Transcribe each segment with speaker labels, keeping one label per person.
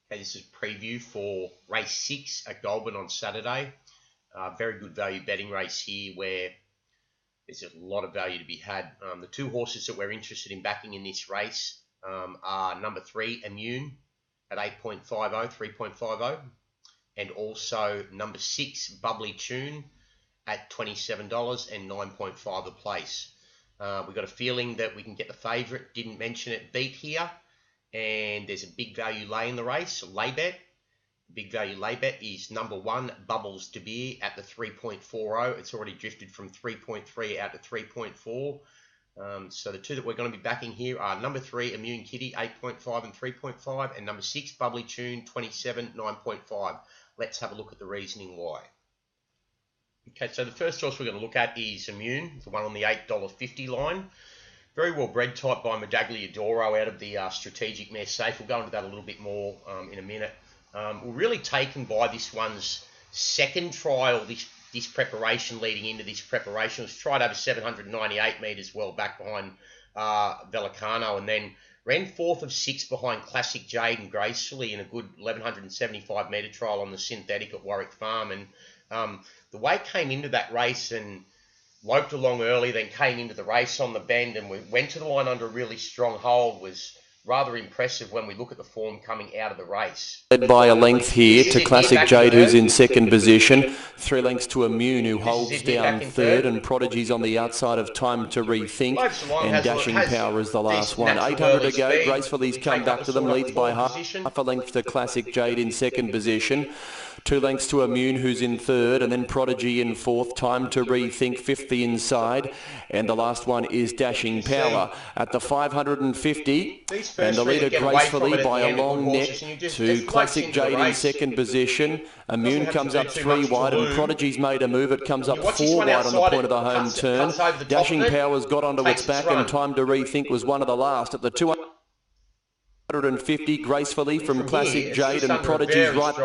Speaker 1: Okay, this is a preview for race 6 at Goulburn on Saturday. Very good value betting race here where there's a lot of value to be had. The two horses that we're interested in backing in this race are number 3, Immune at 8.50, 3.50, and also number 6, Bubbly Tune at $27 and 9.5 a place. We've got a feeling that we can get the favourite, didn't mention it, beat here. And there's a big value lay in the race, a lay bet. Big value lay bet is number 1, Bubbles De Beer at the 3.40. It's already drifted from 3.3 out to 3.4. So the two that we're going to be backing here are number 3, Immune Kitty, 8.5 and 3.5, and number 6, Bubbly Tune, 27, 9.5. Let's have a look at the reasoning why. Okay, so the first horse we're going to look at is Immune, the one on the $8.50 line. Very well bred type by Medagliadoro out of the Strategic Mare Safe. We'll go into that a little bit more in a minute. We're really taken by this one's second trial, this preparation leading into this preparation. It was tried over 798 metres well back behind Vellicano, and then ran 4th of 6 behind Classic Jade and gracefully in a good 1175 metre trial on the synthetic at Warwick Farm. And the way it came into that race and loped along early, then came into the race on the bend, and we went to the line under a really strong hold, was rather impressive when we look at the form coming out of the race.
Speaker 2: Led by a length here to Classic Jade, who's in second position. 3 lengths to Immune, who holds down third, and Prodigy's on the outside of Time to Rethink, and Dashing Power is the last one. 800 to go. Gracefully's come back to them, leads by half a length to Classic Jade in second position. 2 lengths to Immune, who's in third, and then Prodigy in fourth. Time to Rethink, fifth the inside, and the last one is Dashing Power at the 550, and the leader gracefully by a long neck to Classic Jade in second position. Immune comes up 3 wide, and Prodigy's made a move. It comes up 4 wide on the point of the home turn. Dashing Power's got onto its back, and Time to Rethink was one of the last at the 250 gracefully from Classic Jade, and Prodigy's right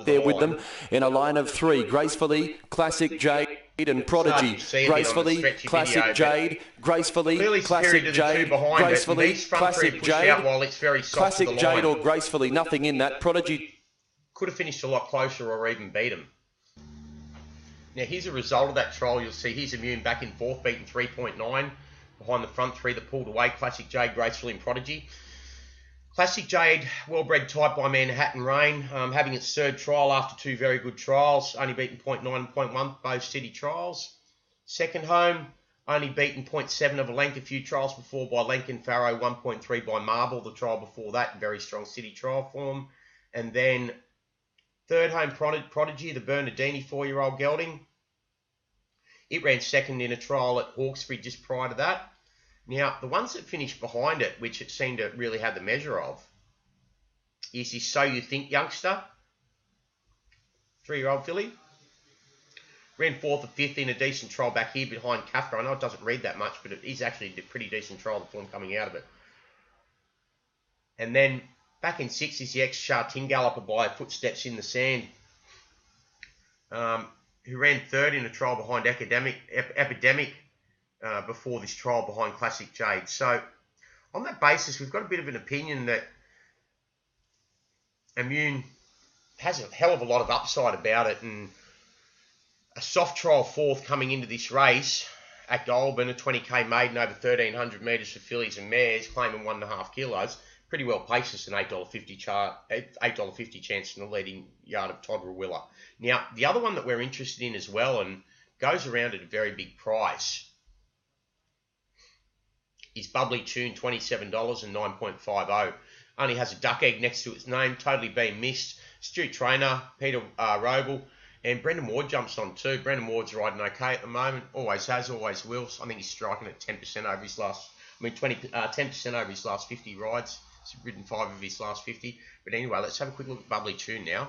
Speaker 2: there with them in a line of 3. Gracefully, Classic Jade and Prodigy. Gracefully, Classic Jade. Gracefully, Classic Jade. Gracefully, Classic Jade. Classic Jade or gracefully, nothing in that. Prodigy
Speaker 1: could have finished a lot closer or even beat him. Now here's a result of that trial. You'll see here's Immune back in 4th, beaten 3.9 behind the front 3 that pulled away. Classic Jade, gracefully, and Prodigy. Classic Jade, well-bred type by Manhattan Rain, having its 3rd trial after 2 very good trials, only beaten 0.9 and 0.1, both city trials. Second home, only beaten 0.7 of a length, a few trials before by Lincoln Farrow, 1.3 by Marble, the trial before that, very strong city trial form. And then third home, Prodigy, the Bernardini 4-year-old gelding. It ran second in a trial at Hawkesbury just prior to that. Now, the ones that finished behind it, which it seemed to really have the measure of, is this So You Think youngster, 3-year-old filly. Ran 4th or 5th in a decent trial back here behind Kafka. I know it doesn't read that much, but it is actually a pretty decent trial, the form coming out of it. And then back in 6th is the ex-Chartin galloper by Footsteps in the Sand, who ran 3rd in a trial behind Epidemic, before this trial behind Classic Jade. So on that basis, we've got a bit of an opinion that Immune has a hell of a lot of upside about it, and a soft trial 4th coming into this race at Goulburn, a 20k maiden over 1,300 metres for fillies and mares, claiming 1.5 kilos. Pretty well placed as an $8.50 chance in the leading yard of Todd Rawiller. Now, the other one that we're interested in as well, and goes around at a very big price, is Bubbly Tune, $27 and 9.50. Only has a duck egg next to its name, totally been missed. Stu Trainer, Peter Roble, and Brendan Ward jumps on too. Brendan Ward's riding okay at the moment. Always has, always will. I think he's striking at 10% over his last, 10% over his last 50 rides. He's ridden 5 of his last 50. But anyway, let's have a quick look at Bubbly Tune now.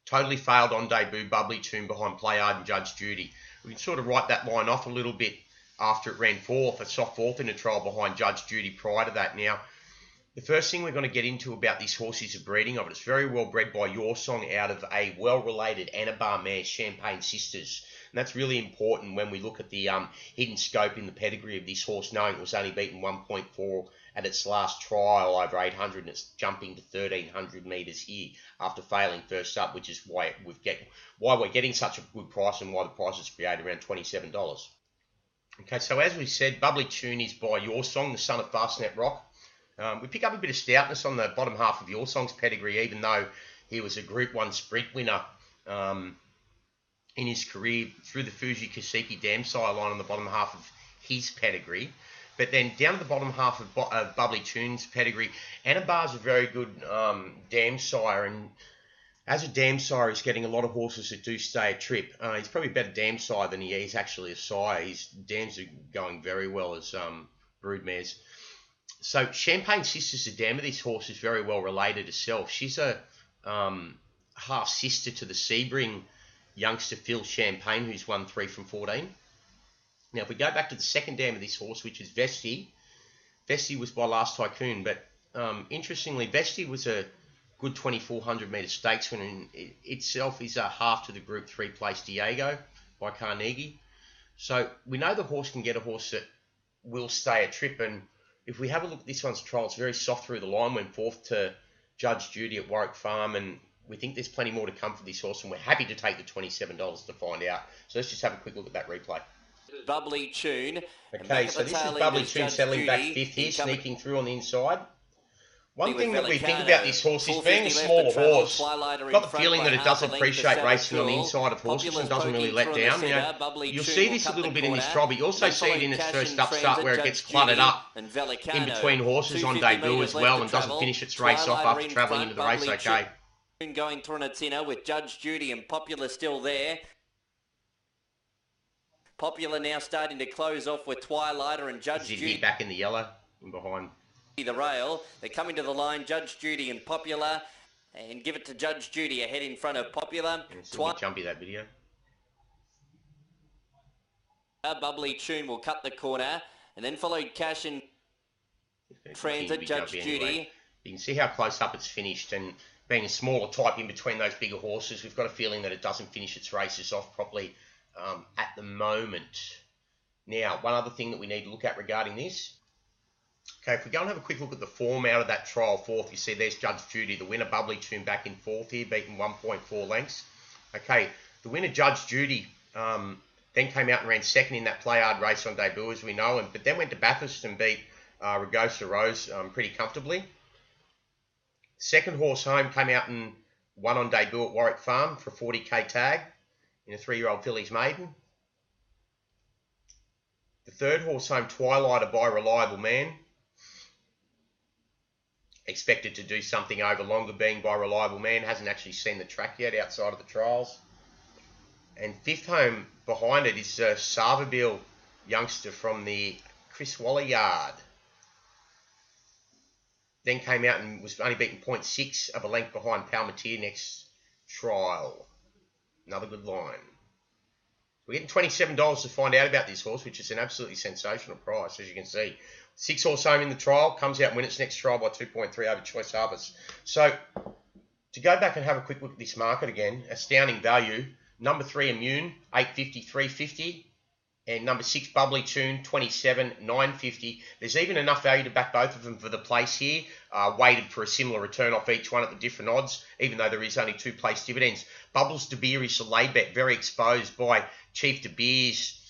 Speaker 1: Totally failed on debut, Bubbly Tune behind Playard and Judge Judy. We can sort of write that line off a little bit after it ran 4th, a soft 4th in a trial behind Judge Judy prior to that. Now, the first thing we're going to get into about this horse is the breeding of it. It's very well bred by Your Song out of a well-related Anabar mare, Champagne Sisters. And that's really important when we look at the hidden scope in the pedigree of this horse, knowing it was only beaten 1.4 at its last trial over 800, and it's jumping to 1,300 metres here after failing first up, which is why we're getting such a good price and why the price is created around $27. Okay, so as we said, Bubbly Tune is by Your Song, the son of Fastnet Rock. We pick up a bit of stoutness on the bottom half of Your Song's pedigree, even though he was a Group 1 sprint winner in his career through the Fuji Kaseki dam sire line on the bottom half of his pedigree. But then down to the bottom half of Bubbly Tune's pedigree, Anabar's a very good dam sire, and as a dam sire, he's getting a lot of horses that do stay a trip. He's probably a better dam sire than he is actually a sire. His dams are going very well as brood mares. So Champagne Sister's a dam of this horse is very well related herself. She's a half sister to the Sebring youngster Phil Champagne, who's won 3 from 14. Now, if we go back to the second dam of this horse, which is Vesti, Vesti was by Last Tycoon, but interestingly, Vesti was a good 2,400 metre stakes winner in itself is a half to the Group 3 place Diego by Carnegie. So we know the horse can get a horse that will stay a trip, and if we have a look at this one's trial, it's very soft through the line, went fourth to Judge Judy at Warwick Farm, and we think there's plenty more to come for this horse, and we're happy to take the $27 to find out. So let's just have a quick look at that replay.
Speaker 2: Bubbly Tune.
Speaker 1: Okay, so this is Bubbly Tune settling back fifth here, sneaking through on the inside. One thing that we think about this horse is being a smaller horse. I've got the feeling that it does appreciate racing on the inside of horses and doesn't really let down. You know, you'll see this a little bit in this trial, but you also see it in its first upstart where it gets cluttered up in between horses on debut as well and doesn't finish its race off after travelling into the race okay.
Speaker 2: Going through on its inner with Judge Judy and Popular still there. Popular now starting to close off with Twilighter and Judge Judy
Speaker 1: back in the yellow and behind
Speaker 2: the rail. They're coming to the line, Judge Judy and Popular, and give it to Judge Judy ahead in front of Popular.
Speaker 1: It's a bit jumpy, that video.
Speaker 2: Bubbly Tune will cut the corner, and then followed Cash and Transit, Judge Judy.
Speaker 1: Anyway. You can see how close up it's finished, and being a smaller type in between those bigger horses, we've got a feeling that it doesn't finish its races off properly at the moment. Now, one other thing that we need to look at regarding this. Okay, if we go and have a quick look at the form out of that trial fourth, you see there's Judge Judy, the winner, Bubbly Tune, back in fourth here, beaten 1.4 lengths. Okay, the winner, Judge Judy, then came out and ran second in that play-hard race on debut, as we know, but then went to Bathurst and beat Ragosa Rose pretty comfortably. Second horse home came out and won on debut at Warwick Farm for a 40k tag in a 3-year-old fillies maiden. The third horse home, Twilighter by Reliable Man, expected to do something over longer, being by Reliable Man, hasn't actually seen the track yet outside of the trials. And fifth home behind it is Sarvabil youngster from the Chris Waller yard. Then came out and was only beaten 0.6 of a length behind Palmatier next trial. Another good line. We're getting $27 to find out about this horse, which is an absolutely sensational price, as you can see. 6 horse home in the trial, comes out and wins its next trial by 2.3 over Choice Harvest. So, to go back and have a quick look at this market again, astounding value. Number 3, Immune, 850, 350. And number 6, Bubbly Tune, 27, 950. There's even enough value to back both of them for the place here. Weighted for a similar return off each one at the different odds, even though there is only 2 place dividends. Bubbles De Beer is a lay bet, very exposed by Chief De Beer's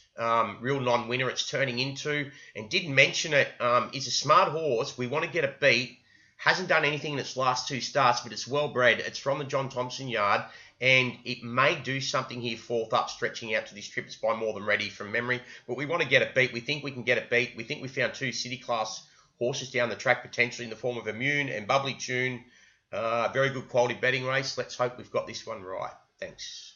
Speaker 1: real non-winner it's turning into. And didn't mention it, is a smart horse. We want to get it beat. Hasn't done anything in its last 2 starts, but it's well bred. It's from the John Thompson yard. And it may do something here fourth up, stretching out to this trip. It's by More Than Ready from memory. But we want to get it beat. We think we can get it beat. We think we found 2 city class horses down the track, potentially in the form of Immune and Bubbly Tune. Very good quality betting race. Let's hope we've got this one right. Thanks.